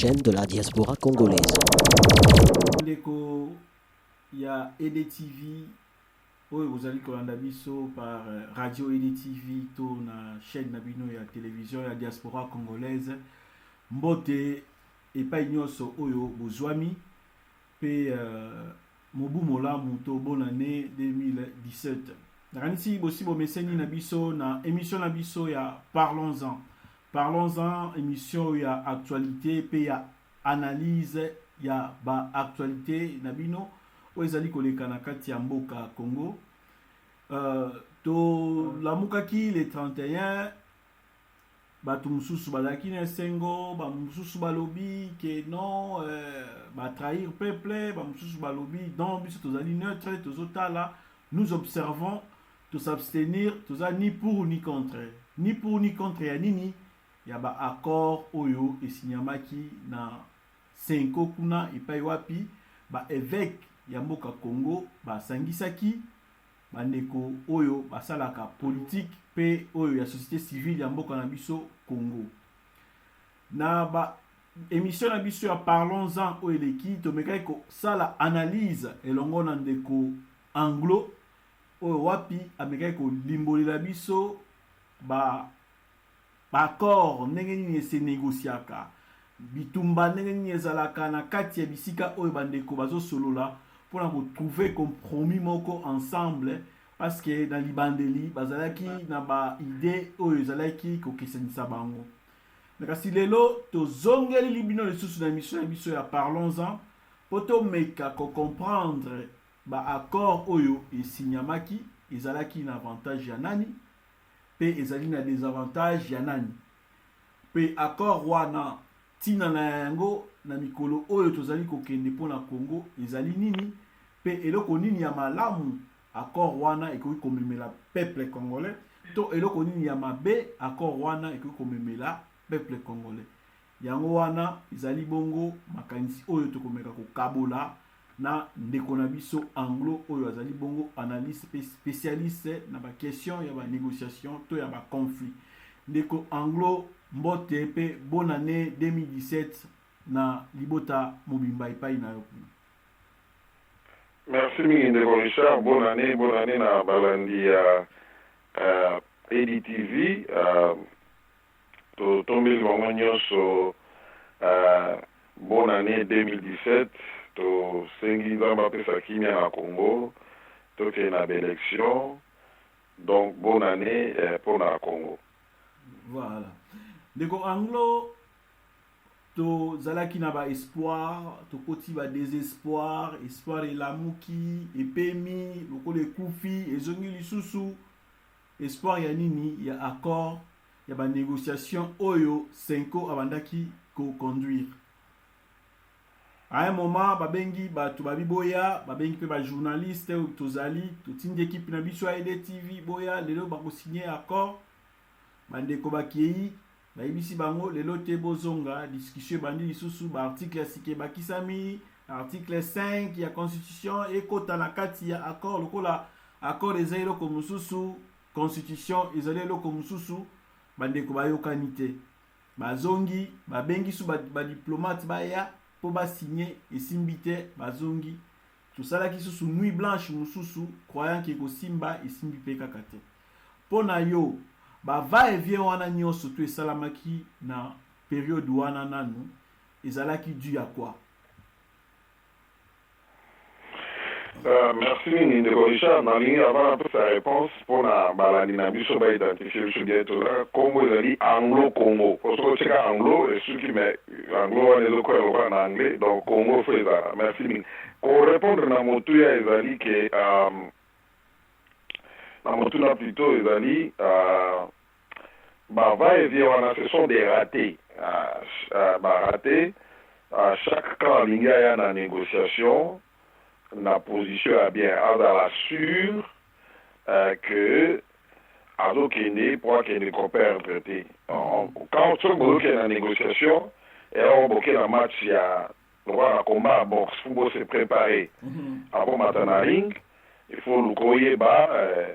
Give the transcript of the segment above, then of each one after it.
chaîne de la diaspora congolaise. Il y a EDTV, vous allez kolanda biso par radio EDTV, to na chaîne nabino ya télévision ya diaspora congolaise. Mbote epai nyonso oyo bozwami pe mobu molamu to bonne année 2017. Nakanisi bosi bomeseni na biso na émission na biso ya Parlons-en. Parlons-en, émission ya actualité pe ya analyse ya ba actualité nabino oyo ezali koleka na kati ya mboka Congo. To lamukaki le 31 bato mususu bazalaki na esengo, ba mususu balobi ke non ba trahir peuple, ba mususu balobi non biso tozali neutre, tozotala, nous observons, to s'abstenir, toza ni pour ni contre. Ni pour ni contre ya nini? Ya ba accord oyo esinyamaki na senko kuna epai wapi ba évêque ya mboka Congo ba sangisaki bandeko oyo basalaka politique pe oyo ya société civile ya mboka na biso Congo. Na ba émission na biso ya Parlons-en oyo eleki tomekaki ko sala analyse elongo na ndeko Anglo oyo wapi amekaki ko limbolela biso ba accord ndenge nini ese négociaka bitumba ndenge nini ezalaka na kati ya bisika oyo bandeko bazosolola pour trouver compromis moko ensemble parce que dans libandeli bazalaki na ba idée oyo ezalaki kokesanisa bango. Kasi lelo tozongeli libino lisusu na émission ya biso ya Parlons-en po tomeka ko comprendre ba accord oyo esinyamaki ezalaki na avantage ya nani pe ezali na désavantage ya nani pe accord wana tina na yango na mikolo oyo tozali kokende mpona Congo ezali nini pe eloko nini ya malamu accord wana ekoki komemela peuple congolais to eloko nini ya mabe accord wana ekoki komemela peuple congolais. Yango wana ezali bongo makanisi oyo tokomeka kokabola na ndeko na biso Anglo oyo azali bongo analyste spécialiste na ba question ya ba négociation to ya ba conflit. Ndeko Anglo mbote pe bonne année 2017 na libota mobimba epai na yo. Merci Ndeko Richard, bonne année na balandi ya EDTV to tombeli bango nyonso bonne année 2017 to sengi nzamba pesa kimia na Congo to ke na élection donc bonne année pour na Congo. Voilà. Ndeko Anglo to zalaki na ba espoir, to koti ba désespoir, espoir elamuki, epemi, lokolo ekufi, ezongi lisusu, espoir ya nini, ya accord, ya ba négociation oyo Senko abandaki ko conduire. À un moment, babengi bato babi boya, babengi pe ba journaliste ou tozali, to tindi équipe na biso ya EDTV boya, lelo bako signer accord, bandeko bakieyi, bayebisi bango lelo te bozonga discussion bandi lisusu ba article ya sike bakisami article 5 ya constitution ekota na kati ya accord lokola accord ezali eloko mosusu constitution ezali eloko mosusu bandeko bayokani te bazongi babengi su ba diplomate baya po basigner esimbi te bazongi tosalaki susu nuit blanche mosusu croyant ke kosimba esimbi pe kaka te pona yo ba va et vient wana nyonso to esalamaki na période wana nanu ezalaki dû à quoi? Merci Ndeko Richard, nalingi avant un peu sa réponse pour na balandi na biso ba identifier biso bientôt là Congo ezali Anglo-Congo parce que c'est Anglo et ceux qui met Anglo wana ezoko ya na anglais donc Congo feza. Merci pour répondre na motu ya ezali ke na motuna plutôt ezali va et vient wana ce sont des ratés ratés à chaque cas il y a une négociation la position est bien azala sûr que azo kende pour qu'il ne coopère traité quand on bloque la négociation et on bloque la match il y a un combat boxe faut se préparer avant matana ring il faut le coyer bas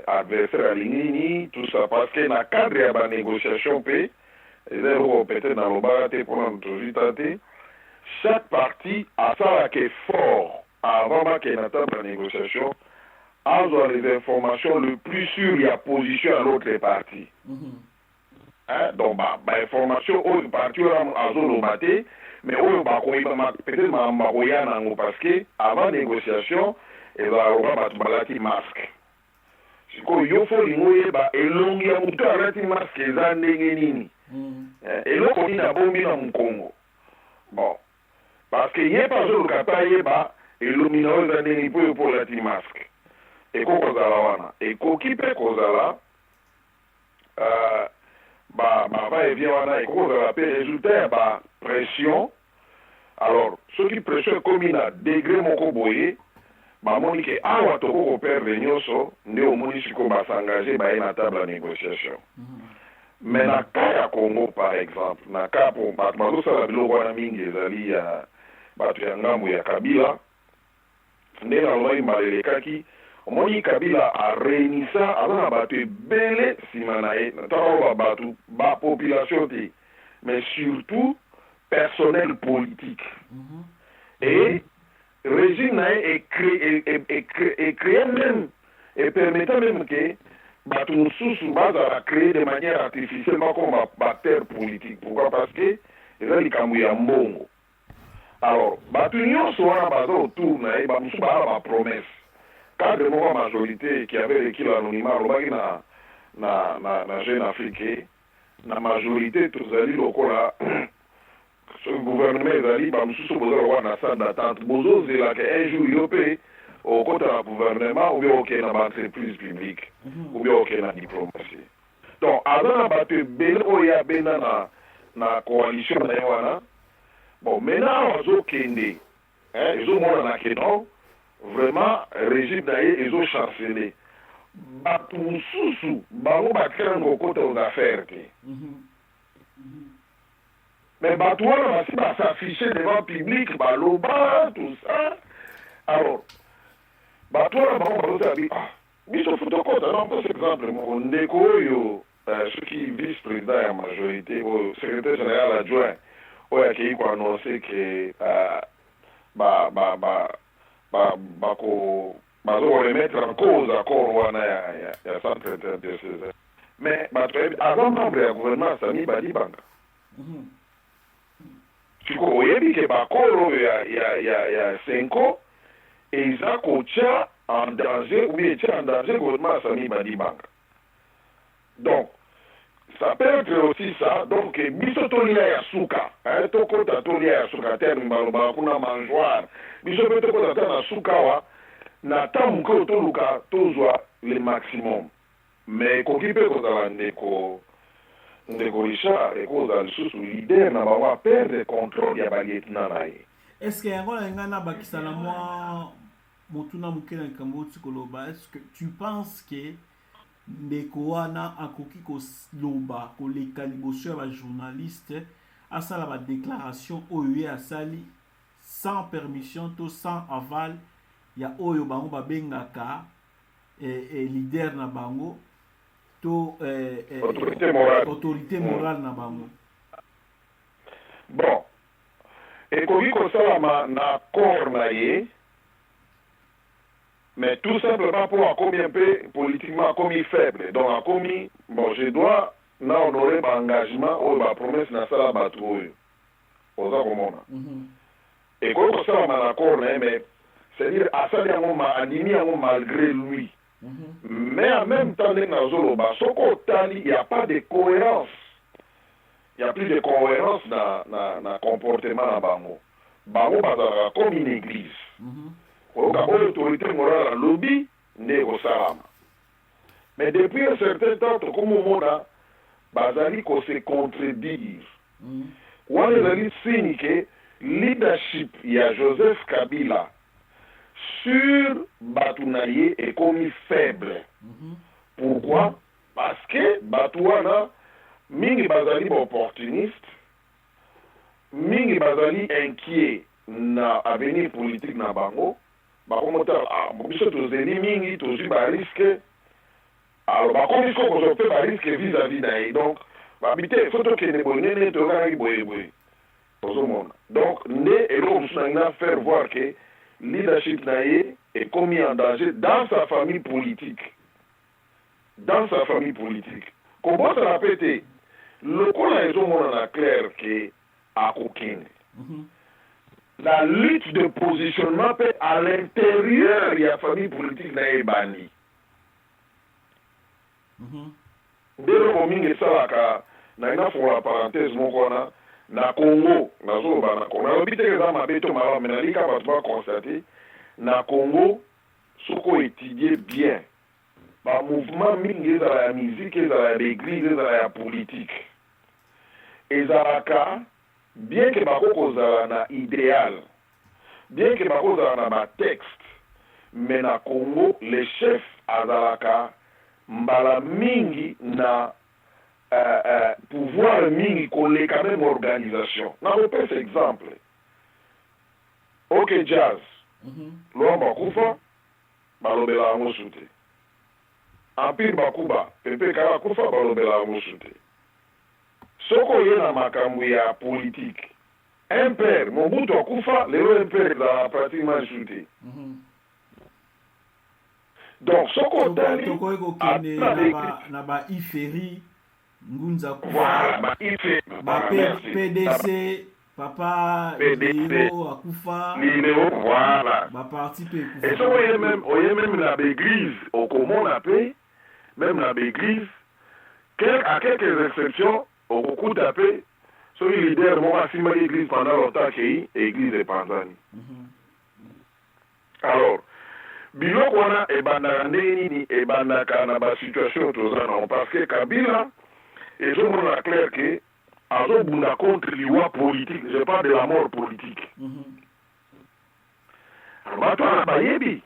adversaire à l'ingini tout ça parce que dans le cadre de la négociation peut-être dans le bas pour notre chaque parti a ça qui est fort avant qu'il y ait une table de négociation, a les informations le plus sûres, il y a position à l'autre parti. Donc, information au parti à zone maté, mais peut-être parce que avant négociation, il va y avoir un masque. Si il faut elongi ya mutu alati masque eza ndenge nini eloko nini abombi na mokongo bon parce que ye pa azoluka ta yeba elongi na oyo eza ndenge mpo yo mpo olati masque ekoki kozala wana ekoki mpe kozala baevie wana ekoki kozala mpe résultat ya bapression alors soki pression ekomi na degré moko boye bamoni ke awa toko koperdre nyonso nde omoni sikoyo basengage baye na table ya négociation mais na ka ya congo par exemple na ka po bato bazosala biloko wana mingi ezali ya bato ya ngambo ya kabila nde nalobaki mbala elekaki omoni kabila areunisa aza na bato ebele nsima na ye nataka oyo bato bapopulation te mais surtout personnel politique et régime est créé même et permettant même que Batounsous va créer de manière artificielle comme bactère politique. Pourquoi? Parce que les gens qui ont mbongo. Alors, Batounion soit basé autour de la promesse. Cadre de la majorité qui avait requis l'anonymat, na jeune africain, la majorité tous les locaux ce gouvernement ezali bamususu bozala na salle d'attente bozozela ke un jour yope okota na gouvernement ou bien okende na baentreprise publique ou bien okende na diplomatie donc aza na bato ebele oyo abenda na coalition na ye wana bon maintenant azokende ezomona na keno vraiment régime na ye ezochancele bato mosusu bango batikala ngokota aux affaires te mais Batouana va s'afficher devant le public, Baloba, tout ça. Alors, Batouana va dire, mais je fous de compte, alors, par exemple, mon Ndeko, ceux qui vice-président à la majorité, au secrétaire général adjoint, qui a annoncé que remettre en cause l'accord, il y a 131 de ces. Mais, avant membre du gouvernement, Sami Badibanga. Oyebi ke bakoro ya 5 ans eza kotia en danger ou bien en danger gouvernement Sami Badibanga. Donc ça peut être aussi ça donc biso tolia ya suka tokota tolia ya suka terme baloba kuna manjoire biso pe tokota na suka wa na tamu ko toluka tozwa le maximum mais koki pe kozala ndeko Richard et cause lisusu leader na bango perdre contrôle ya balieutenant na ye. Est-ce que yango na ngana bakisa na mwa motuna mukena nkambo tikoloba est-ce que tu penses que ndeko wana akoki koloba koleka liboso ya ba journaliste asala ba déclaration oyo asali sans permission to sans aval ya oyo bango babengaka leader na bango to autorité morale na bango. Bon, ekoki kosalama na corps na ye, mais tout simplement pour akomi un peu politiquement akomi faible. Donc akomi, bon, je dois na honorer ma engagement ou ma promesse na sala batu oyo. Oza komona. Ekoki kosalama na corps na ye, mais c'est-à-dire asali yango ma animi yango malgré lui. Mais en même temps, il n'y a pas de cohérence. Il n'y a plus de cohérence dans le comportement de Bango. Bango, c'est comme une église. L'autorité morale, le lobby, n'est au Salama. Mais depuis un certain temps, comme au monde, Bazali se contredire. On a dit signe que leadership, il y a Joseph Kabila. Sur Batounaye est commis faible. Pourquoi? Parce que Batouana, mingi bazali opportuniste, mingi bazali inquiet na avenir politique na bango, bakomota biso tozeli mingi tozwi ba risque. Alors bakomi ko kozope ba risque vis-à-vis na ye. Donc babite photo kene bonene to ngaki boye boye. Donc, et l'autre, faire voir que le leadership est commis en danger dans sa famille politique. Dans sa famille politique. Comment ça l'a pété? Le coup là, est clair que à aucun. La lutte de positionnement peut à l'intérieur de la famille politique n'est bannie. Dès le moment où ça là, pour la parenthèse, na Congo, on a habité que dans ma bête, mais on a capable constater, na Congo, ce qu'on étudie bien, le mouvement mingi dans la musique, dans l'église, dans la politique. Et Zaraka, bien que Bako na idéal, bien que Bako na texte, mais na Congo, les chefs à Zaraka, mbala mingi na pouvoir mingi collé quand même organisation. Na repère cet exemple. Ok jazz. L'homme Kufa, balobela amosoute. Empire Bakuba, Pepe Kara Kufa, balobela amosoute. Soko yena makambo ya politique. Impère, Mobutu Kufa, le impère dans pratiquement shooté. Donc Soko Tali, na ba iferi Ngunza Kufa, voilà, PDC, Papa Lilo Akufa, voilà. Parti Kufa. Et ça, on y même la l'église, au comment on appelle, même la l'église, à quelques exceptions, au beaucoup d'appels, sur les leaders, moi, si l'église pendant longtemps, c'est l'église de Panzani. Alors, Bilo Kwana et Bandarandeni et Bandaka na situation tozana parce que Kabila et je me clair que Azo Bunda contre l'IWA politique, je parle de la mort politique. Bato Bayebi.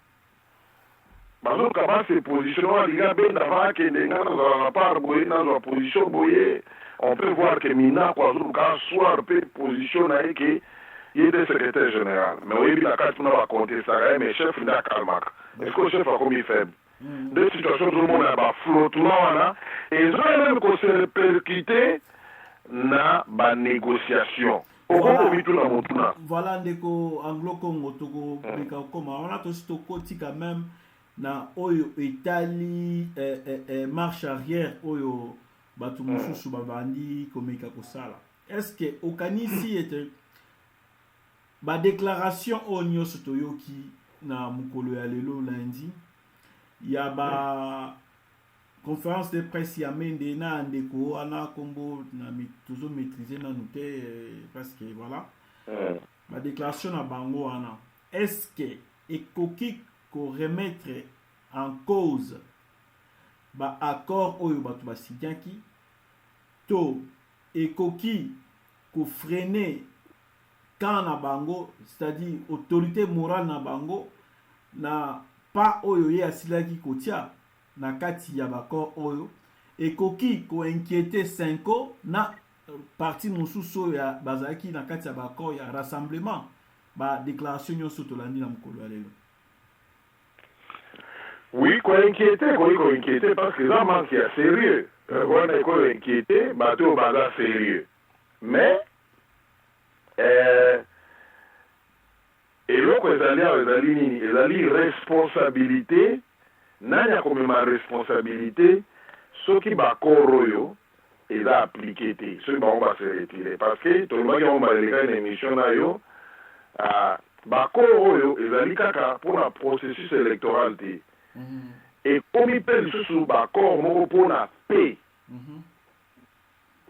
Bazo Kaba se positionnement liga ben d'avant que les gens dans la part boye dans la position boye, on peut voir que Mina Kwazo ka soir peut positionner que il est secrétaire général. Mais oui, la carte pour nous raconter ça, mais chef il a calmac. Est-ce que le chef a commis faible? Deux situations, tout le monde a flottement, et ils ont même qu'on se répercuté dans la négociation. Voilà, ndeko Anglo-Congo, Togo, Bekakoma, on a tous tokoti quand même na oyo Italie marche arrière oyo batu mususu babandi komeka kosala. Est-ce que okanisi était ba déclaration o nyoso toyoki na mukolo ya lelo lundi ya ba conférence de presse ya mende na ndeko ana kombo na toujours maîtriser na nous parce que voilà ba déclaration na bango ana est-ce que ekoki ko remettre en cause ba accord oyo batu ba sidiaki to ekoki ko freiner quand na bango, c'est-à-dire autorité morale na bango na pas oyo ye asilaki kotia na kati ya bakor oyo ekoki ko inquiéter cinco na parti mosusu ya bazaki na kati ya bakor ya rassemblement ba déclaration nyonso tolandi na mokolo ya lelo. Oui, ko inquiéter parce que ça manque ya sérieux. On est ko inquiéter bateau baza sérieux. Mais et l'autre ezali responsabilité nani akomema responsabilité soki bakor oyo eza appliqué te soki bango base retire parce que tolobaki yango baleka na émission na yo bakor oyo ezali kaka mpona processus électoral te ekomi mpe lisusu bakor moko mpona paix.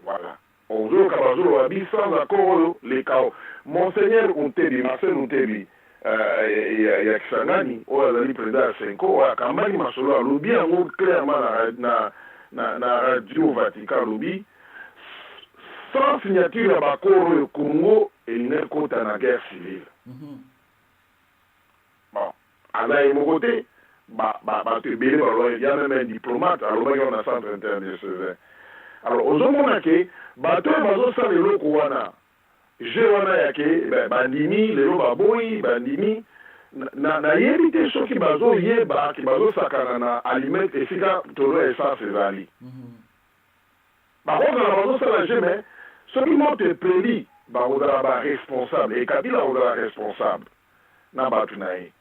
Voilà. Ozoka bazoloba bi sans accord oyo le kao Monseigneur Untebi, Marcel Untebi ya Kisangani oyo azali président ya Senko oyo akambaki masolo alobi yango clairement na radio Vatican alobi sans signature ya bakoro oyo Congo elingi kota na guerre civile. Bon, azali moko te bato ebele balobi ya même un diplomate alobaki on a centre interdiocésain. Alors ozomona ke bato bazosala eloko wana je wana yake bandimi lelo baboyi bandimi nayebi te soki bazoyeba ki bazosakana na aliment esika tolo essence ezali bakozala bazosala je me soki moto epeli bakozala responsable et Kabila kozala responsable na bato na ye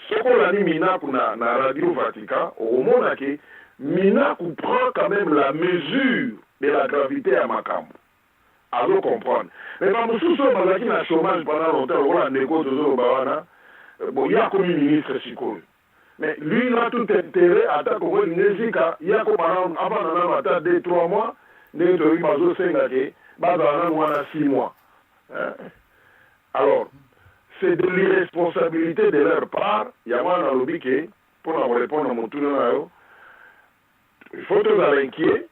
soki olandi Minaku na Radio Vatican omona ke Minaku prend quand même la mesure de la gravité ya makambo azo comprendre mais bamosusu oyo bazalaki na chômage pendant longtemps lokola ndeko tozoloba wana bon ye akomi ministre sikoyo mais lui il a tout intérêt ata kokolinga ezika ye akomana avanda nano ata 2-3 mois ndenge toyoki bazosenga ke bazala nano wana 6 mois alors c'est de l'irresponsabilité de leur part yango wana nalobi ke mpona korépondre na motuna na yo il faut tozala inquiet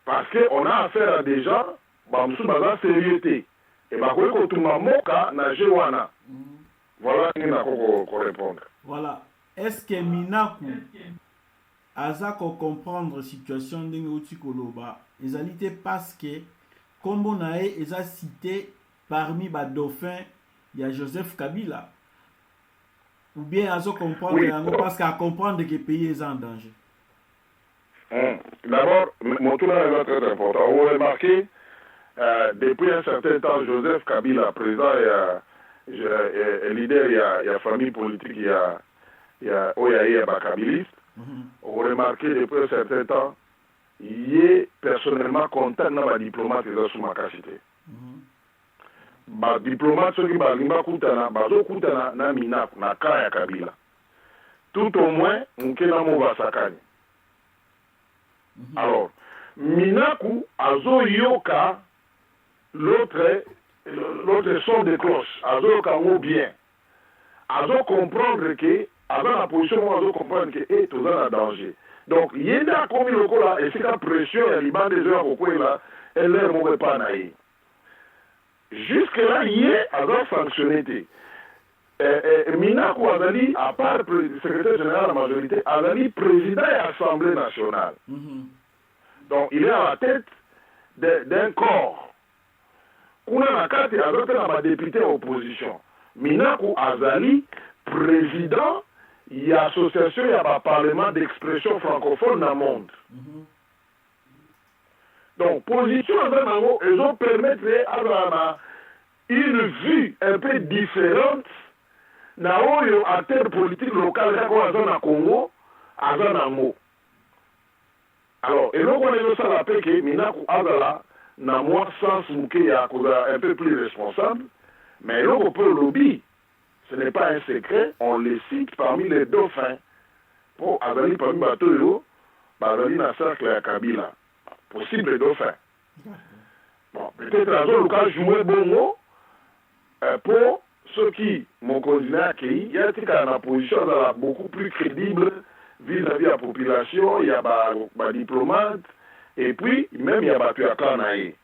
parce que on a affaire à des gens bamosusu baza sérieux te et bakoki kotumba mboka na jeu wana voilà ndenge nako korépondre. Voilà. Est-ce que Minaku aza ko comprendre situation ndenge outi koloba ezali te parce que kombo na ye eza cité parmi ba dauphins ya Joseph Kabila ou bien azo comprendre yango parce qu'à comprendre que pays est en danger. D'abord, mon tour est très important. Vous remarquez, depuis un certain temps, Joseph Kabila, président et leader, il y a famille politique, il y a kabiliste. Vous remarquez, depuis un certain temps, il est personnellement content dans ma diplomate qui est sous ma capacité. Ma diplomate, ceux qui balimba kutana, bazo kutana na Minaku, na kaya Kabila. Tout au moins, on kena mova sakani. Alors, Minaku azo yoka l'autre son de cloche, azo yoka mot bien. Azo comprendre que, avant la position, azo comprendre que, tout ça en danger. Donc, yenda komi loko la, et c'est la pression, et l'Iban des heures au coin là, elle leur m'aurait pas naïe. Jusque là, hier, azo sanctionné. Minaku Azali, à part secrétaire général de la majorité, Azali président de l'Assemblée nationale. Donc il est à la tête d'un corps. Kuna Nakati Azali est député opposition. Minaku Azali, président, il y a association, il y a un parlement d'expression francophone dans le monde. Donc position Azali, ils ont permis à une vue un peu différente na oyo acteur politique local kako aza na Congo aza na ngo. Alors eloko na yosa la peke Minaku azala na moi sens muke ya koza un peu plus responsable mais eloko pour le lobby ce n'est pas un secret, on les cite parmi les dauphins pour azali parmi bato yo bazali na cercle ya Kabila possible dauphin. Bon peut-être azo local jouer bongo pour ceux qui m'ont continué à accueillir, il y a une position beaucoup plus crédible vis-à-vis de la population, il y a des diplomates, et puis même il y a des Kanaï.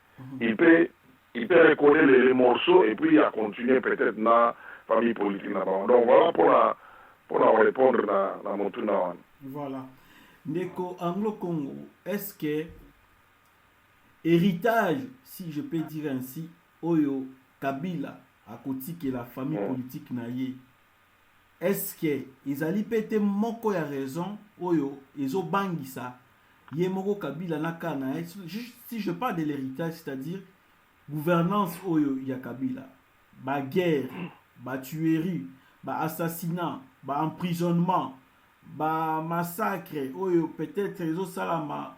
Il peut reconnaître les morceaux et puis il a continué peut-être dans la famille politique. Donc voilà pour répondre à mon tour. Voilà. Neko Anglo-Congo, est-ce que héritage, si je peux dire ainsi, Oyo Kabila, à côté que la famille politique na ye, est-ce que ils allaient péter moko ya raison oyo ezo bangisa ye moko Kabila na kana si je parle de l'héritage, c'est-à-dire gouvernance oyo ya Kabila, ba guerre, ba tuerie, ba assassinat, ba emprisonnement, ba massacre oyo peut-être ezo salama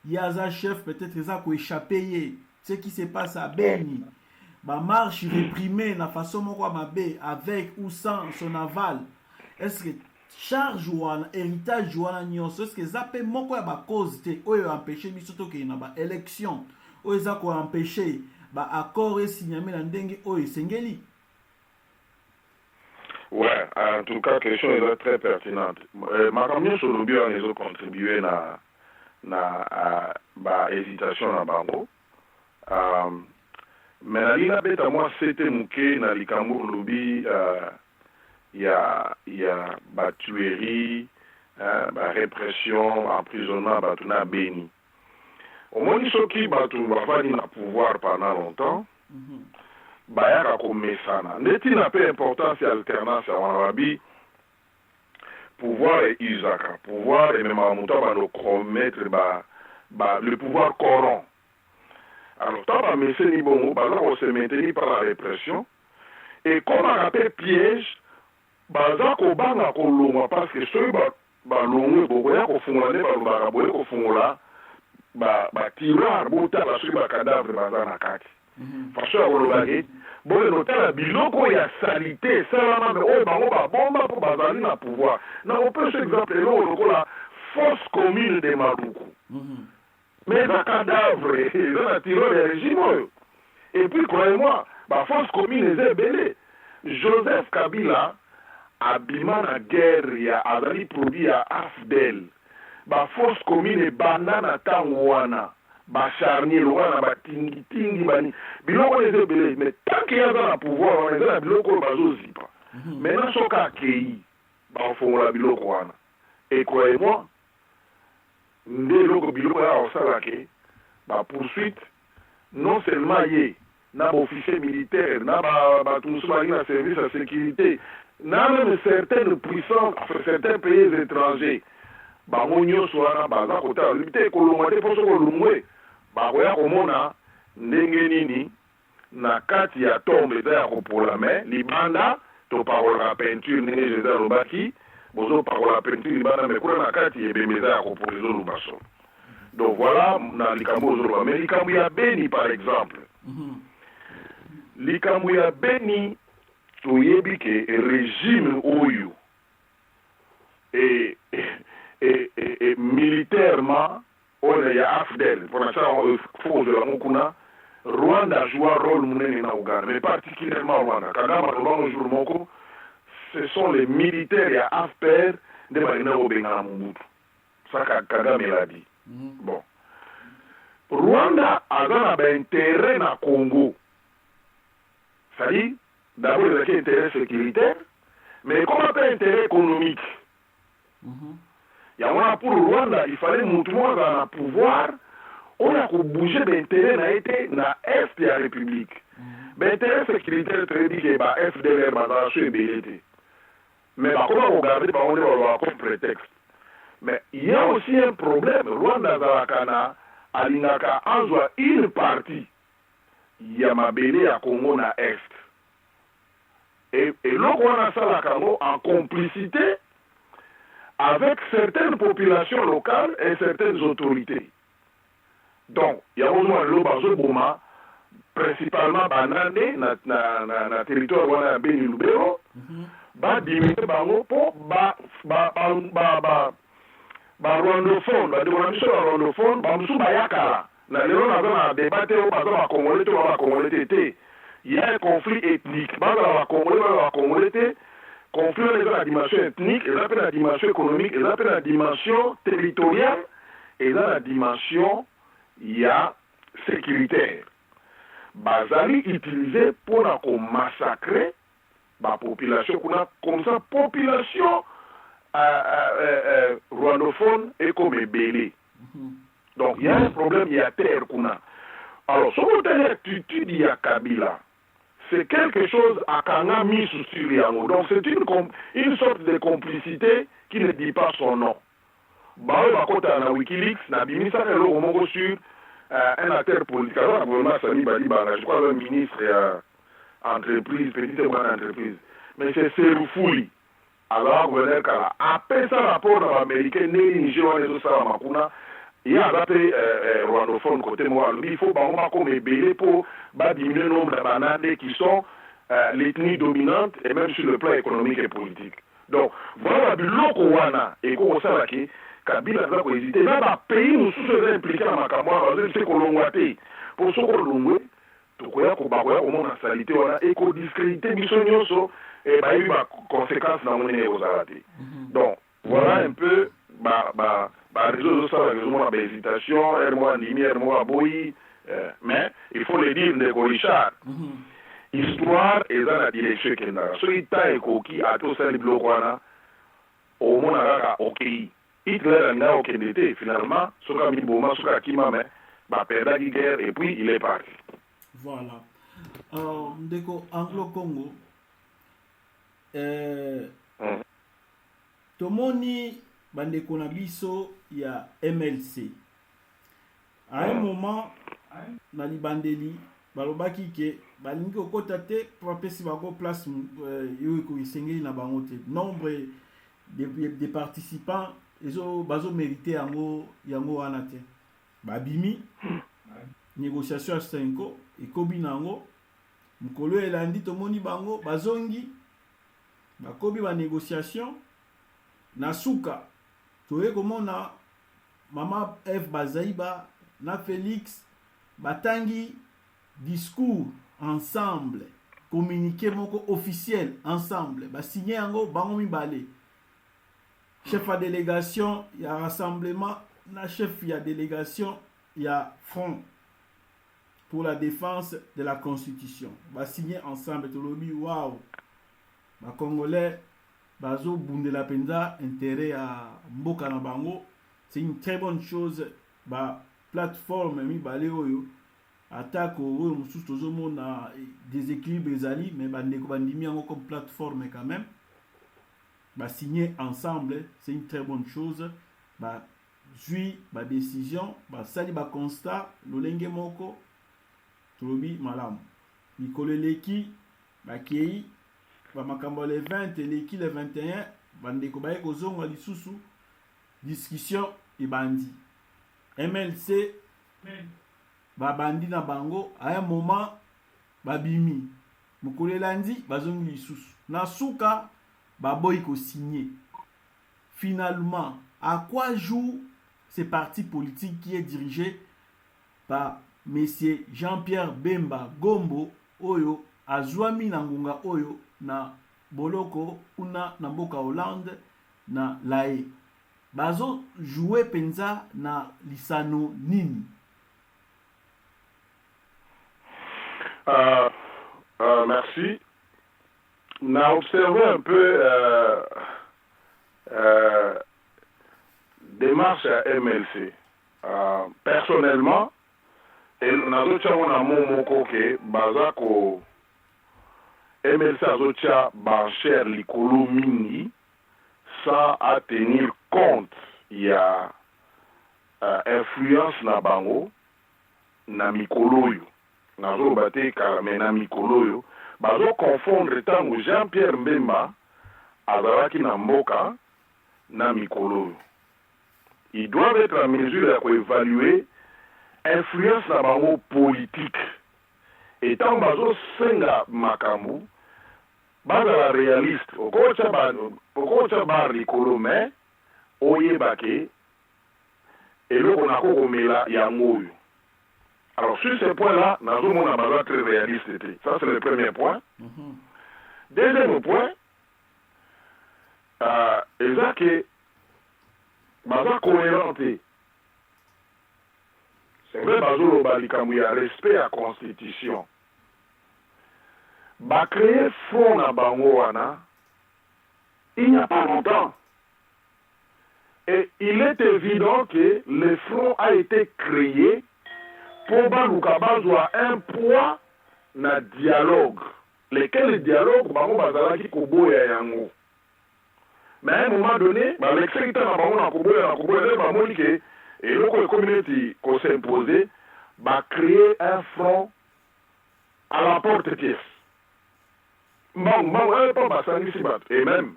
yaza chef peut-être eza ko échapper ye ce qui se passe à Beni. Ma marche réprimée na façon moko mabe avec ou sans son aval. Est-ce que charge ou héritage ou nyonso est-ce que ça peut moko ya ba cause te oyo empêcher biso to ke na ba élection oyo za ko empêcher ba accord et signé na ndenge oyo sengeli? Ouais, en tout cas question est très pertinente. Ma commune sur le bio les ont contribué na ba hésitation na bango. Mais la ligne bête moi c'était mouké na likambo lobby il y a ba tuerie ba répression emprisonnement ba tuna Beni au moins soki ba tu va faire na pouvoir pendant longtemps ba ya ko mesana ndeti na peu importance et alternance à Wanabi pouvoir et usaka pouvoir et même en montant ba le commettre ba le pouvoir corrompt. Alors, tant que M. Nibongo, on se maintenir par la répression. Et comme on appelle piège, baza ko banga ko longwa parce que ceux ba longwe bokoya ko fungola ne ba lobaka boye ko fungola ba tiroir bota ba ceux ba cadavre baza na kati. Parce que olobaki boye notala biloko ya salité salama mais oyo bango ba bomba pour bazali na pouvoir. Na on peut exemple lokola force commune de Maluku. Mais un cadavre, un tireur de régime. Et puis, croyez-moi, la force commune est belée. Joseph Kabila, abima na guerre, il y a Azali produit à Afdel. La force commune est banana tangwana. Ba charnier, wana, ba tingi, tingi, bani. Biloko les est belé. Mais tant qu'il y a dans le pouvoir, on est dans la biloko, bazo zipa. Maintenant, ce cas qui on fait la biloko wana. Et croyez-moi, nde loko biloko ya osalake ba poursuite non seulement yé na officier militaire na ba tout na service de sécurité na même certaines puissances certains pays étrangers ba monyo soana ba za kota limité kolongwa te poso kolongwe ba koya komona ndenge nini na kati ya tombe za ya kopola mais libanda to parola peinture ndenge jeza lobaki bozo parola peinture libanda mais kuna na kati ebemeza ya kopola zo lubaso. Donc voilà, na likambo zolo. Mais likambo ya Beni par exemple. Likambo ya Beni toyebi ke régime oyo et militairement on ya Afdel. Pour ça on faut de la mokuna Rwanda joue un rôle monene na Ouganda, mais particulièrement Rwanda. Kagame Rwanda jour moko ce sont les militaires ya AFPR de Marina Obenga Mobutu. Ça Kagame l'a dit. Bon. Rwanda a un intérêt na Congo. C'est-à-dire, d'abord, il y a un intérêt sécuritaire, mais comme un intérêt économique. Il y a pour Rwanda, il fallait montrer un pouvoir, on a bouger d'intérêt na été na est de la République. L'intérêt sécuritaire, très dit que FDLR, c'est BLT. Mais comment regarder, on est comme prétexte. Mais il y a aussi un problème. Rwanda Zawakana, Alingaka, Anzwa, une partie. Yamabele à Congo na Est. Et là, on a ça la Congo en complicité avec certaines populations locales et certaines autorités. Donc, il y a besoin de l'Obazo Boma, principalement Banane, na territoire wana Beni Lubero, ba diminuer bango pour ba rwandophone, ba démolition rwandophone, ba musu bayakala. Na lelo na débattre au bazo ba Congolais to ba Congolais tété. Il y a un conflit ethnique. Ba ba Congolais té, conflit dans la dimension ethnique, et là la dimension économique, et là la dimension territoriale, et là la dimension il y a sécuritaire. Bazali utilisé pour massacrer la population, comme ça, population rwandophone et comme belé. Donc, il y a un problème, il y a terre. Alors, sur l'attitude, il y a Kabila. C'est quelque chose à Kanga mis sur Yango. Donc, c'est une sorte de complicité qui ne dit pas son nom. Bah, bakota na Wikileaks, na bimisa le romongo sur un acteur politique. Alors, le gouvernement Sami Badi Banga, je crois le ministre entreprise, petite et grande entreprise. Mais c'est Serufouli. Alors, le gouverneur Kala. Après ça, rapport dans l'Américain, Niger, les autres, Makuna, il y a un rwandophone côté moi. Il faut comme ébélé pour diminuer le nombre de bananes qui sont l'ethnie dominante et même sur le plan économique et politique. Donc, voilà, le Wana et Kosaraki, Kabila a hésité. Là, le pays nous sommes impliqués dans ma caméra, c'est Kolongwate. Pour ce qu'on tokoya kobakoya komona salité wana éco-discrédité biso nyonso et bah eu ma conséquence dans mon ozalate. Donc voilà un peu réseau ça réseau de hésitation ermo ndimi ermo boyi mais il faut le dire de Richard. Histoire et dans la direction kenda so ita ekoki ato sali bloko wana au mona kaka okay Hitler n'a aucun été finalement soka miboma soka kimame perda la guerre et puis il est parti. Voilà. Ndeko Anglo-Congo, tomoni bandeko na biso ya MLC. À un moment, na libandeli balobaki ke balingi kokota te po bapesi bango place oyo esengeli na bango te. Nombre de participants bazomérite yango wana te. Babimi négociation ya Senko ekobi nango mokolo elandi tomoni bango bazongi bakobi ba négociation na suka toye komona mama Eve Bazaiba na Félix batangi discours ensemble, communiqué moko officiel ensemble, signé yango bango mibale. Chef à délégation, il y a rassemblement, na chef il y a délégation, il y a front pour la défense de la constitution. Signé ensemble to lobi waouh. Ba Congolais bazo bundela penza intérêt à mboka na bango, c'est une très bonne chose. Ba plateforme mibale oyo attaque oyo mususu tozomona déséquilibre ezali mais bandeko bandimi yango comme plateforme quand même. Signer ensemble, c'est une très bonne chose. Zui décision, sali constat, lolenge moko tolobi malamu. Mikolo leki kei makambo le 20 leki le 21 bandeko baye kozonga lisusu discussion ebandi. MLC bandi na bango à un moment babimi. Mokolo landi bazongi lisusu. Na suka baboy ko signé. Finalement, à quoi joue ce parti politique qui est dirigé par Monsieur Jean-Pierre Bemba Gombo oyo azwami na ngunga oyo na boloko una na mboka Hollande na lae. Bazo jouer penza na lisano nini? Merci. On a observé un peu démarche à MLC. Personnellement, on a d'autres gens moko ke bazako MLC a d'autres bancher likolo mingi sans à tenir compte il y a influence na bango na mikolo yo nazo bate karame na mikolo yo bazo confondre tango Jean-Pierre Mbemba azalaki na mboka na mikolo yo. Ils doivent être en mesure d'évaluer influence na bango politique. Et tant bazo senga makambu bazala réaliste okocha ba likolo mais oyebake eloko nako komela yango yo. Alors sur ce point-là, nous avons un besoin très réaliste. Ça c'est le premier point. Deuxième point, c'est que baza cohérente. C'est vrai bazo balikamu ya respect à constitution. Ba créer front na bango wana il n'y a pas longtemps. Et il est évident que le front a été créé pour bazwa un poids na dialogue. Lequel dialogue bango bazalaki koboya yango. Mais à un moment donné, l'exécuté na bango na koboya bamoni ke eloko community ko s'imposer créer un front à la porte-pièce. Pas basangisi bat et même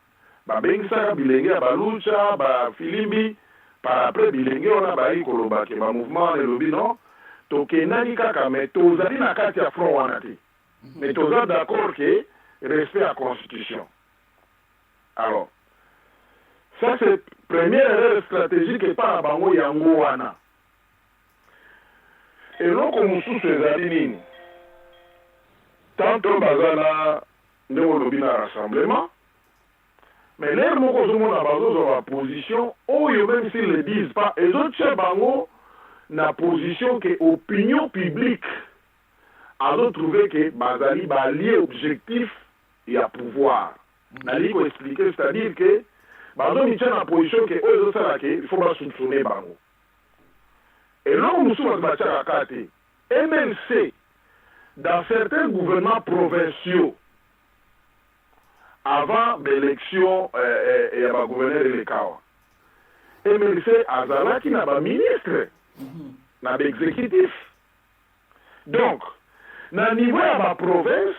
bengisa bilenge balucha filimbi par après bilenge on a bayi koloba ke mouvement le lobby non tokenani kaka mais tozali na kati ya front wana te mais toza d'accord que respect à constitution. Alors ça c'est première erreur stratégique et pas bango yango wana eloko mosusu ezali nini tanto bazala ndeko lobi na rassemblement mais l'air moko ozomona bazozwa position oyo même s'ils le disent pas ezotia bango na position que opinion publique a trouvé que bazali lié objectif et à pouvoir. Nali ko expliquer, c'est-à-dire que bazo tient na position que eux ça que il faut pas soupçonner bango. Et là nous sommes battus à kate. MLC dans certains gouvernements provinciaux avant l'élection et à ba gouverneur de l'Ekawa. MLC azalaki na ba ministre na l'exécutif Donc, dans le niveau de la province,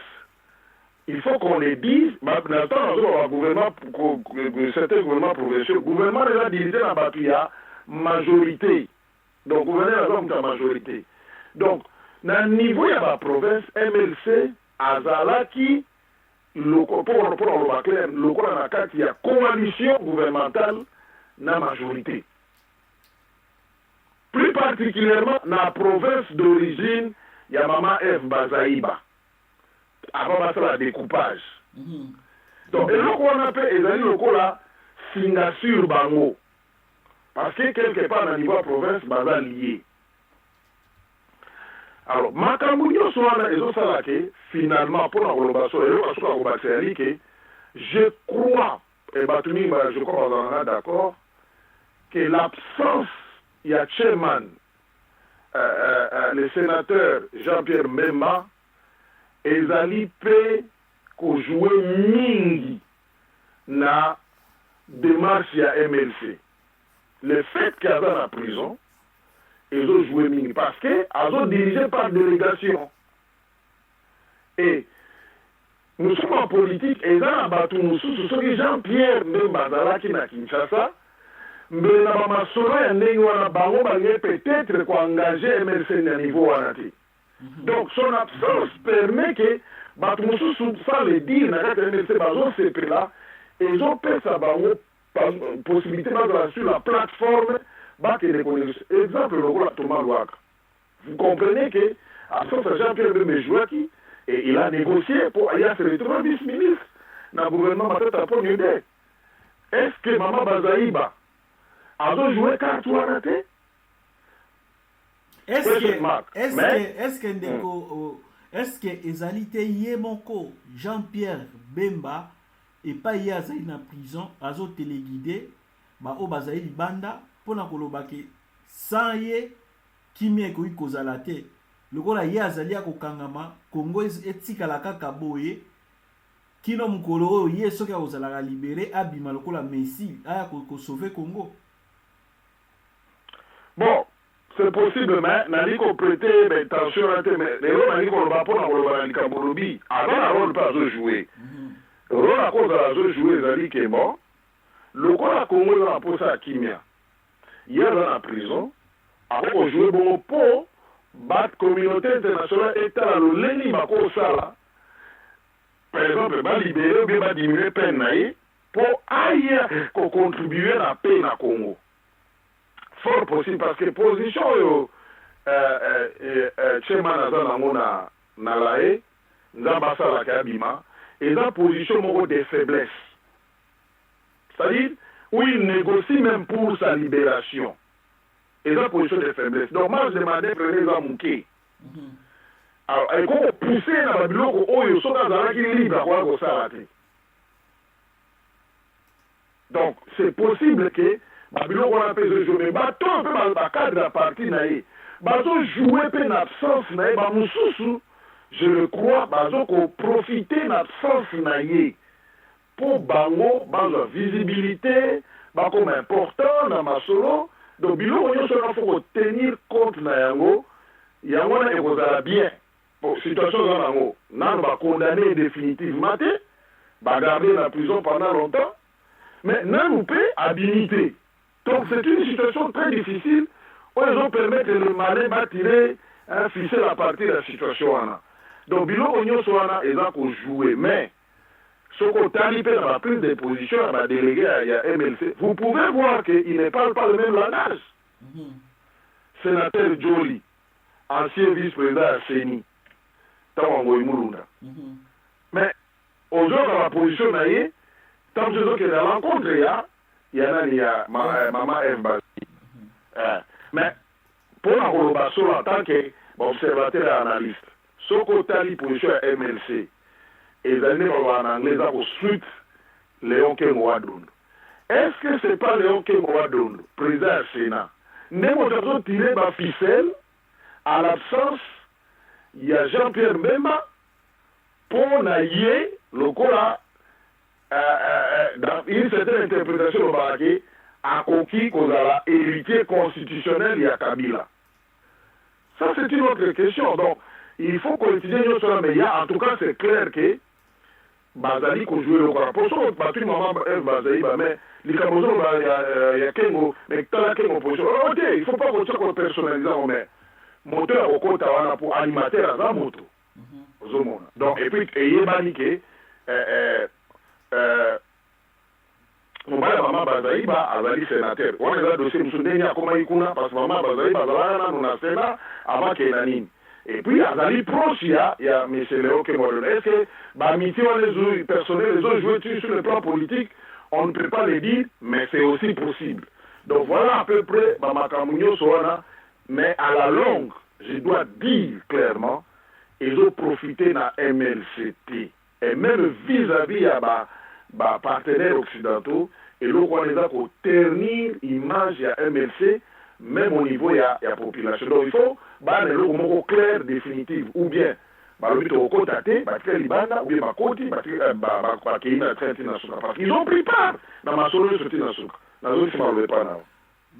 il faut qu'on les dise, maintenant, certains gouvernements provinciaux, le gouvernement déjà dirigé dans la majorité. Donc, le gouvernement a la majorité. Donc, dans le niveau de la province, MLC, Azalaki, pour le clair, il y a coalition gouvernementale dans la majorité. Plus particulièrement dans la province d'origine, il y a Maman F. Bazaïba. Avant de faire le découpage. Donc, et là, on appelle les locaux là, signature bango. Parce que quelque part dans le niveau de la province, baza lié. Alors, Makambounio Soana et Zosalake, finalement, pour la relation, je crois, et Batumi, je crois qu'on est d'accord, que l'absence, il y a chairman, le sénateur Jean-Pierre Mbemba, ils allaient pour jouer mingi na démarche à MLC. Le fait qu'il y a dans la prison, ils ont joué mingi parce qu'ils ont dirigé par délégation. Et nous sommes en politique, et dans la Batou, ce sont Jean-Pierre Mbemba qui n'a Kinshasa, mais dans ma soirée, peut-être qu'on engager MLC à niveau anati. Donc son absence permet que Batoussou, sans le dire, ils ont fait sa possibilité sur la plateforme. Exemple, le rôle de Thomas Louak. Vous comprenez que absence à Jean-Pierre Bemejouaki, et il a négocié pour aller se retrouver vice-ministre dans le gouvernement de idée. Est-ce que Maman Bazaïba a joué carte ou arrêté? Est-ce que ezalité yemoko Jean-Pierre Bemba et pas yazali na prison azo téléguidé ba o bazali libanda pona koloba ke sans ye kimie ko ikozala te lokola ye azali akokangama Congo etikala kaka boye kino mukolo oyo ye soki akozala libéré abima lokola Messi aya ko sauver Congo. Bon, c'est possible, mais nali ko prêter attention à mais les gens nali ko ba pona ko ba nali kabolobi avant la rôle pas jouer. Le rôle à cause de la jouer zali ke bon. Le quoi la Congo dans la poste à Kimia. Hier dans la prison, avant de jouer bon pour battre communauté internationale et à l'Oleni Bako Sala. Par exemple, va libérer ou bien va diminuer peine pour ailleurs qu'on contribue à la paix dans le Congo. Fort possible parce que position chairman Azanango na lae Nzabasa la Kabima et la position de faiblesse. C'est-à-dire où il négocie même pour sa libération. Et la position de faiblesse. Donc moi je demandais prenez les Mouké. Alors il faut pousser dans le bloc où il sont dans la qui libre à quoi ça. Donc c'est possible que Babylon on appelle ce jeu mais bateau un peu dans le cadre de la partie naïe. Bazo jouer peu d'absence naïe ba mususu je le crois bazo ko profiter d'absence naïe pour bango bazo visibilité ba comme important dans ma solo donc bilo on se faut tenir compte na yango yango na ekozala bien pour situation dans yango nan ba condamner définitivement ba garder la prison pendant longtemps mais nan nous peut habiliter. Donc c'est une situation très difficile où ils ont permis que le malin va tirer un ficelle à partir de la situation. Donc Bilo Onyo Soana ils ont joué. Mais ce qu'on talipé dans la prise de position à la déléguée à MLC, vous pouvez voir qu'ils ne parlent pas le même langage. Sénateur Jolie, ancien vice-président à Seni, Tawango Imurunda. Mais aujourd'hui dans la position naïe, tant que dans la rencontre, il y a Maman F. Mais pour la relation en tant qu'observateur et analyste, ce côté de position à MLC, et les années en anglais, ça suite Léon Kengoadoun. Est-ce que ce n'est pas Léon Kengoadoun, président du Sénat, nous tiré ma ficelle, à l'absence, il y a Jean-Pierre Mbemba, pour naïe, le cola, dans une certaine interprétation de Baraké, a conquis qu'on a héritier constitutionnel il y a Kabila. Ça, c'est une autre question. Donc, il faut qu'on étudie sur mais en tout cas c'est clair que bazali ko jouer le quoi pour ça battu maman bazali mais les camozo ya kengo mais tala kengo position ok il faut pas qu'on soit personnalisé mais moteur au côté wana pour animateur za moto ozomona donc et puis yebani ke mobala mama bazali azali sénateur wana eza dossier mosusu ndenge akoma ikuna parce que mama bazali bazalaka nanu na sénat avant ke na nini et puis azali proche ya M. Léo Kemodon. Est-ce que amitié les personnels les autres joués sur le plan politique on ne peut pas le dire mais c'est aussi possible donc voilà à peu près Makamunyo Soana mais à la longue je dois dire clairement ils ont profité de la MLCT et même vis-à-vis à partenaires occidentaux et là on les a pour ternir l'image de la MLC même au niveau de la population donc il faut le clair définitif ou bien ils ont pris part dans ma solution.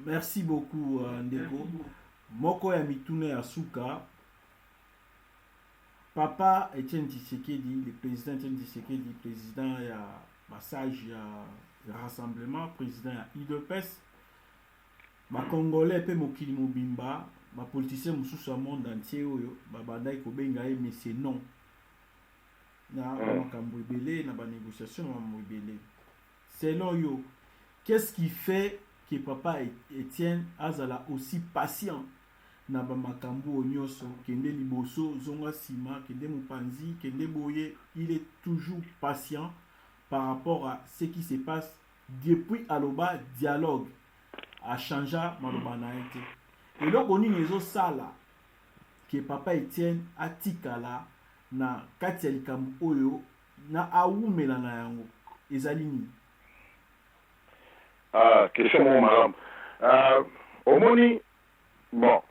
Merci beaucoup Ndeko. Moko ya mitune ya suka Papa Etienne Tshisekedi, le président Etienne Tshisekedi, président ya passage ya rassemblement, président ya IDPS, ma Congolais pe mokili mobimba, ma politicien mususu ya monde entier oyo babandai kobenga ye mais c'est non. Na makambo ebele na ba négociation na makambo ebele. Selon yo, qu'est-ce qui fait que Papa Etienne azala aussi patient na ba makambo onyoso kende liboso zonga sima kende mupanzi kende boye, il est toujours patient par rapport à ce qui se passe depuis aloba dialogue a changé maloba na été et donc on y ezo sala que Papa Etienne atikala na kati ya likambo oyo na awumela na yango ezali nini? Question mon madame. Omoni bon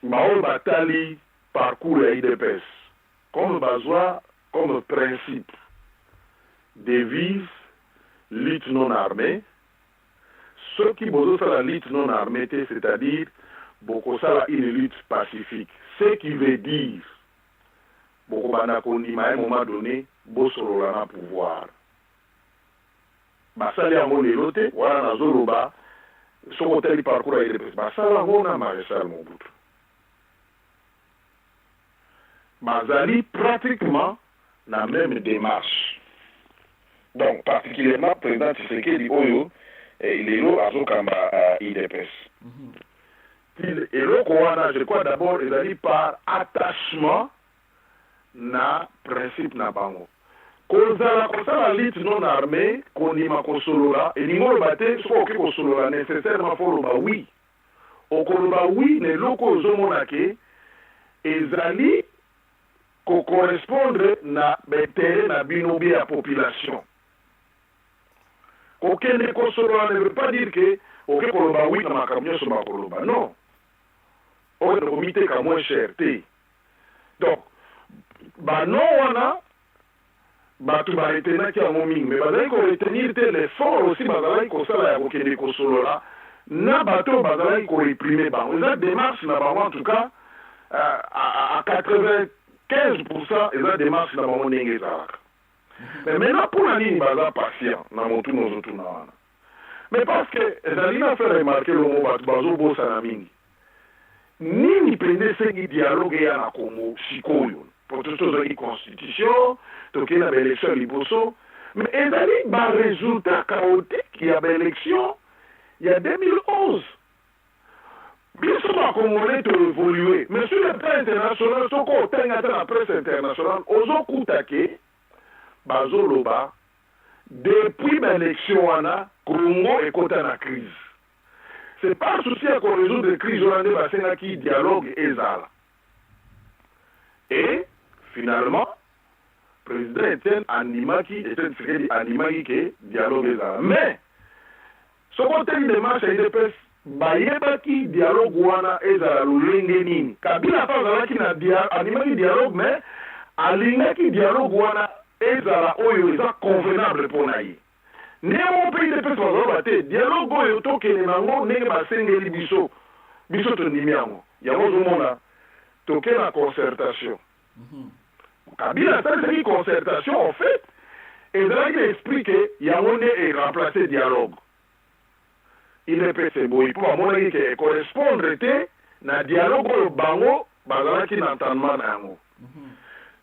Mao Batali parcours à IDPS comme besoin, comme principe, devise, lutte non armée. Ceux qui besoin de la lutte non armée, c'est-à-dire beaucoup ça une lutte pacifique. Ce qui veut dire beaucoup banakondima à un moment donné, bosolo la pouvoir. Basali a mon éloté, voilà na zoloba, son hôtel parcours à IDPS. Basala on maréchal mon bout. Bazali pratiquement la même démarche. Donc, particulièrement, le président Tshisekedi Oyo, il est là à IDPS. Et là, je crois d'abord, il a par attachement na principe na bango. Kozala la lutte non armée, qu'on y m'a consolora, et n'importe bate, soit ok consolora nécessairement pour le oui. Au koloba oui, les locaux zomonake, ezali ko correspondre na betere na binobi à population. Aucun ne veut pas dire que aucun koloba oui na makamyo sur ma koloba. Non. On ne comité qu'à moins cherté. Donc, non wana batu ba retena ki a moming mais bazali ko retenir l'effort aussi bazali ko sala ya ko kende ko solola na bato bazali ko réprimer ba. On a démarche na ba en tout cas à 95% ils ont démarche na ba ndenge zalaka. Mais maintenant pour la ligne baza patient na motu nos autres na. Mais parce que ezali na faire remarquer le mot batu bazo bosa na mingi. Nini prende sengi dialogue ya na Congo sikoyo. Pour tout ce constitution, tout qui a élection liboso, mais ezali ba résultat chaotique qui a élection il y a 2011. Bien sûr, la Congolais a évolué, mais sur le plan international, ce qu'on a dans la presse internationale, ozo kutake, bazo loba, depuis l'élection, Congo est contre la crise. C'est pas un souci qu'on résout des crises, on a des qui dialogue et zala. Et, finalement, le président Etienne Animaki, qui dialogue et zala. Mais, ce qu'on a une démarche à IDPS, bayebaki dialogue wana ezala lolenge nini kabila pa azalaki na animaki dialogue mais alingaki dialogue wana ezala oyo eza convenable mpona ye ndenge moko mpe idepesi bazaloba te dialogue oyo tokende nango ndenge basengeli biso tondimi yango ozomona toke na concertation. Kabila ça c'est une concertation en fait. Et là il explique qu'il y a un est remplacé dialogue. Il est passé boy pour mon que correspondre na dialogue au bango bazala qui n'entendement nango.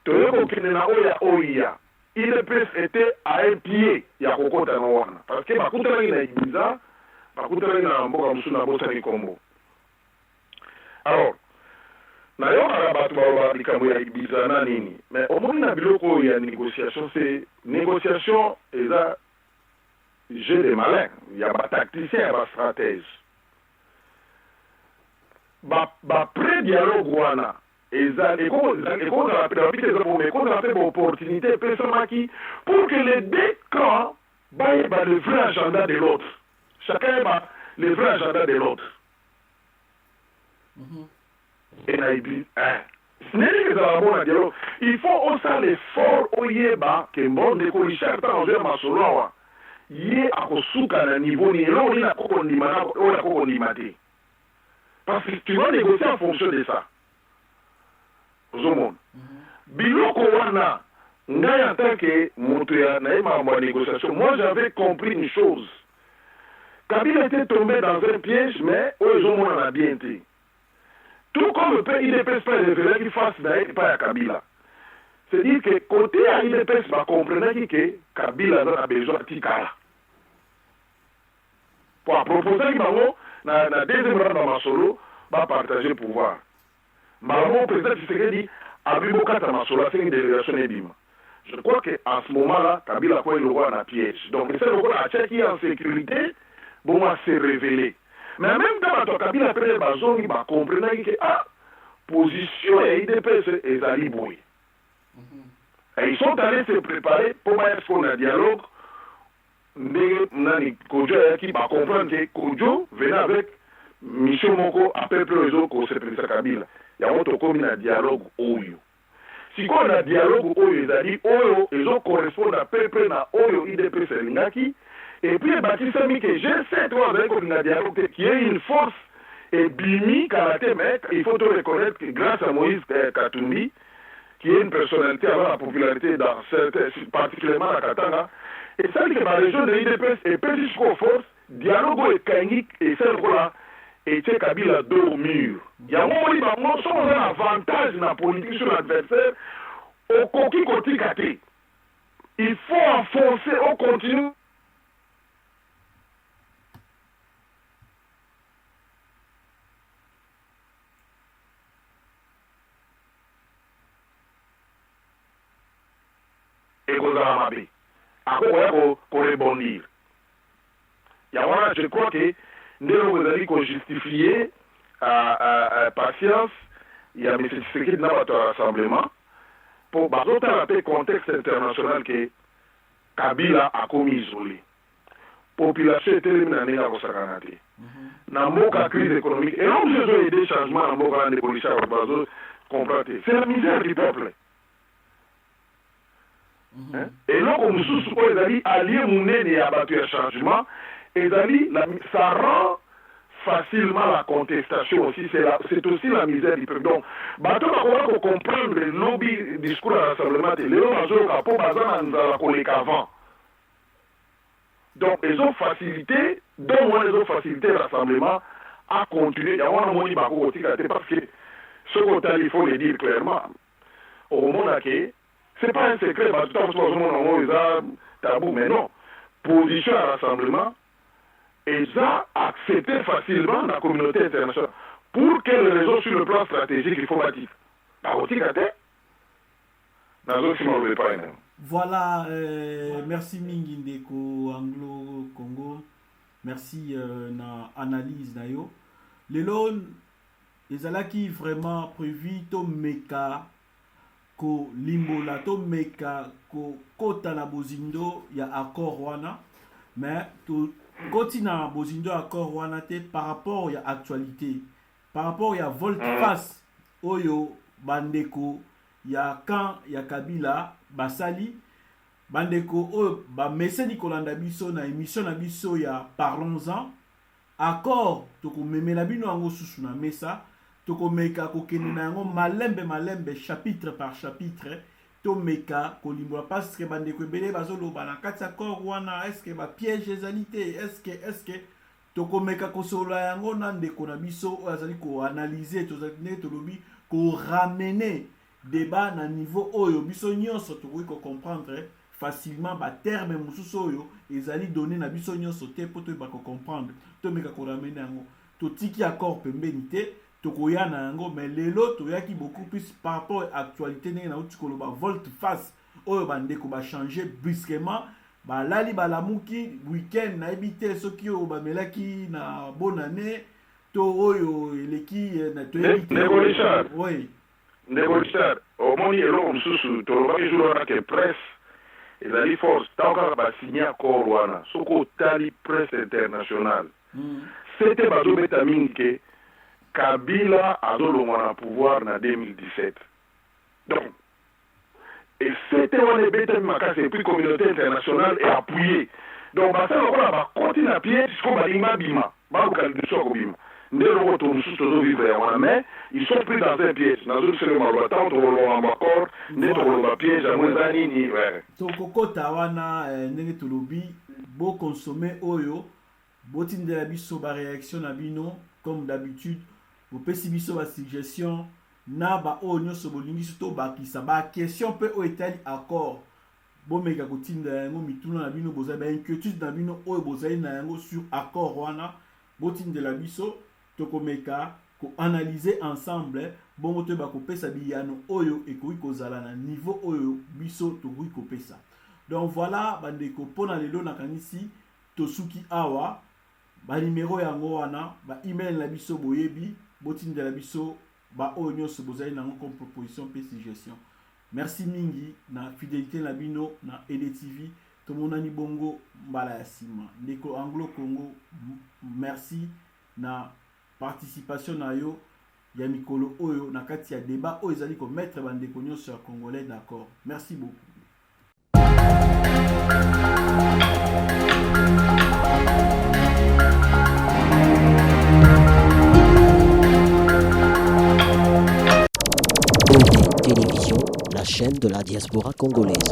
Toyoko kinena oya. Il est passé à un pied ya kokota na wana parce que bakutana ina ibiza bakutana ina mboka musuna bosa ni kombo. Alors nayoka bato ba likambo ya ibiza na nini mais omoni na biloko ya négociation c'est négociation eza jeu de malin ya ba tacticien ya ba stratège ba pré-dialogue wana eza ekozala pe rapide eza pour ekozala pe opportunité epesamaki pour que les deux camps bayeba le vrai agenda de l'autre chacun yeba le vrai agenda de l'autre et naibi nini ezala bona dialogue il faut osala l'effort oyeba ke mbondeko richard tanzia masolo awa ye akosuka na niveau ni eloko nini akokondima oyo akokondima te parce que tu vas négocier en fonction de ça ozomona biloko wana ngai en tant que moto ya nayeba makambo ya négociation moi j'avais compris une chose Kabila était tombé dans un piège mais oyo ezomonana bien te tout comme le PIDPS pas révélé qu'il fasse pas à Kabila. C'est-à-dire que côté à IDPS, va comprendre que Kabila a besoin de Tikala. Pour proposer que na deuxième round dans Masolo, va partager le pouvoir. Malheureusement, le président Tshisekedi a vu beaucoup de Masolo, c'est une délégation Ebima. Je crois qu'en ce moment-là, Kabila a le roi en piège. Donc, c'est le roi à qui est en sécurité, bon, va se révéler. Mais en même temps, Kabila après bazongi ba comprendre que position et IDPS et Zaliboué. Et ils sont allés se préparer pour mettre sur un dialogue. Nani Kojo qui va comprendre que Kojo venait avec Michel Moko à peu près les autres qu'on se président Kabila. Il y a autre comme un dialogue Oyo. Si on a un dialogue Oyo, ils ont dit Oyo, ils ont correspondre à peu près à Oyo IDPS et Lingaki. Et puis, Baptiste Sami, que je sais, toi, avec un dialogue qui est une force et bimi karaté, mais il faut te reconnaître que grâce à Moïse Katumbi, qui est une personnalité avant la popularité dans certains, particulièrement à Katanga, et celle que la région de l'IDPS est peu jusqu'aux forces, dialogue et Kangik et celle-là, et Tché Kabila dos au mur. Il y a un moment où nous sommes un avantage dans la politique sur l'adversaire, au coquille côté gâté. Il faut enfoncer, on continue. Pour rebondir. Je crois que nous allons justifier patience. Il y a M. Tshisekedi dans notre rassemblement pour le contexte international que Kabila a commis isolé. La population est éliminée dans le Sakanate. Dans la crise économique, et on a besoin des changements dans le policiers c'est la misère du peuple. Et donc, comme sous les alliés mounés et abattus à changement, et ça rend facilement la contestation aussi. C'est aussi la misère du peuple. Donc, bateau va comprendre le lobby discours à rassemblement. Donc, ils ont facilité, ils ont facilité le rassemblement à continuer. Il y a un moment parce que ce côté, il faut le dire clairement. Au moment où c'est pas un secret, parce que tout le monde a tabou, mais non. Position à rassemblement, et ça accepté facilement dans la communauté internationale. Pour quelles raisons sur le plan stratégique il faut bâtir? Voilà, merci Mingi Ndeko Anglo Congo, merci na analyse na yo. Lelo ezalaki vraiment prévu to meka ko limbola to meka ko kota na bozindo ya accord wana, mais to koti na bozindo accord wana te par rapport ya actualité, par rapport ya volte-face oyo bandeko ya kan ya Kabila basali bandeko oyo ba meseni kolanda biso na émission na biso ya parlons-en accord to ko memela bino ango susu na mesa tokomeka kokende na yango malembe chapitre par chapitre tomeka kolimbola parce que bandeko ebele bazoloba na kati ya corps wana est-ce que bapiège ezali te est-ce que tokomeka kosolola yango na ndeko na biso oyo azali koanalyse tozali ndenge tolobi koramener débat na niveau oyo biso nyonso tokoki kocomprendre facilement baterme mosusu oyo ezali donné na biso nyonso te mpo toyeba kocomprendre tomeka koramene yango totiki accord pembeni te tokoya na yango mais lelo toyaki beaucoup plus par rapport à actualité ndenge nauti koloba volte face oyo bandeko bachange brusquement balali balamuki week-end nayebi te soki oyo bamelaki na bonne année to oyo eleki na toyebi te oui ndeko Richard omoni eloko mosusu tolobaki jour wana ke presse ezali force ntango kaka basigné accord wana soki otali presse internationale sete bazobeta mingi ke Kabila azolongwa na pouvoir na 2017 donc et c'était wana ebetami makasi et puis communauté internationale est appuyée donc basala lokola bakoti na pied siko balingi babima baluka lidusu ya kobima nde loko to mosusu tozovivre ya wana mais ils sont pris dans un piège nazosele maloba ntango tokolonga bakor nde tokoloba piège yango eza nini tokokota wana ndenge tolobi bokonsome oyo botindela biso baréaction na bino comme d'habitude bopesi biso basuggestion na baoyo nyonso bolingi so tobakisa baquestion mpe oyo etali accord bomeka kotindela yango mituna na bino bozali bainquiétude na bino oyo bozali na yango sur accord wana botindela biso tokomeka koanalyse ensemble bongo toyeba kopesa biyano oyo ekoki kozala na niveau oyo biso tokoki kopesa donc voilà bandeko mpona lelo nakanisi tosuki awa banimero yango wana baemail na biso boyebi botindela biso baoyo nyonso bozali nango comme proposition mpe suggestion merci mingi na fidélité na bino na EDTV tomonani bongo mbala ya nsima ndeko Anglo Congo merci na participation na yo ya mikolo oyo na kati ya débat oyo ezali komettre bandeko nyonso ya congolais d'accord merci beaucoup. Télévision, la chaîne de la diaspora congolaise.